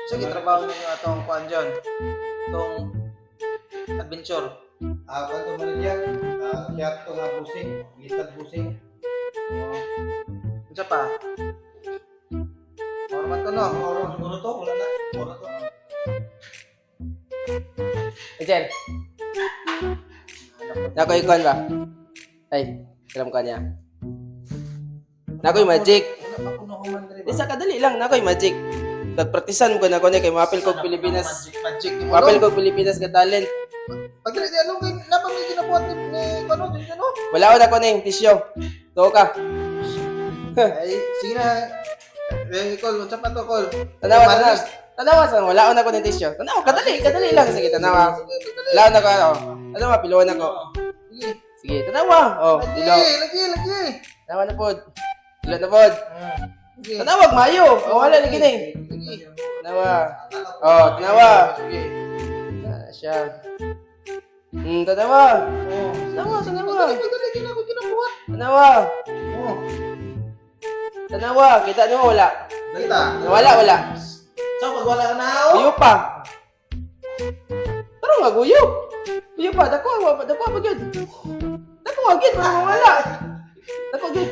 Sige, trabaho ninyo atong kuan dyan. Itong adventure. Kanto man diyan. Siya to nga busing, litag busing. Isa pa. Ano man to no? Oras siguro to, wala na. Oras to. Ejen. Nakoy kuan ba? Ay, alam ka niya. Nakoy magic. Wala pa kuno human diri ba? Isa kadali lang nakoy magic. Nagpracticean ko na ko ni kay mapil kog Pilipinas. Magic ni mo. Mapil kog Pilipinas ka talent. Pag dili di ano kay napa may ginabuhat ni ano din ano? Wala ko na ko ning tisyo. Tuo ka. Ay, sige na. Call, what's up to call? Tanawa, tanawa. Tanawa sa wala ko na ko ning tisyo. Tanawa, kadali lang sige tanawa. Wala ko na ko. Tanawa piluan ako. Sige. Sige, tanawa. Oh, pilo. Lagi. Tanawa na pod. Pilo na pod. Sige. Tanawag mayo. Oh, wala lagi ni. Sige. Tanawa. Oh, tanawa. Sige. Siya. Tanawa. Oh. Tanawa, tanawa. Dali ginabuhat. Tanawa. Oh. Tanawa, kita nyo wala. Kita. Wala. So pag wala ka na Guyo pa. Pero nga guyo. Guyo pa, dako pa gyud. Dako gyud, wala. Dako gyud.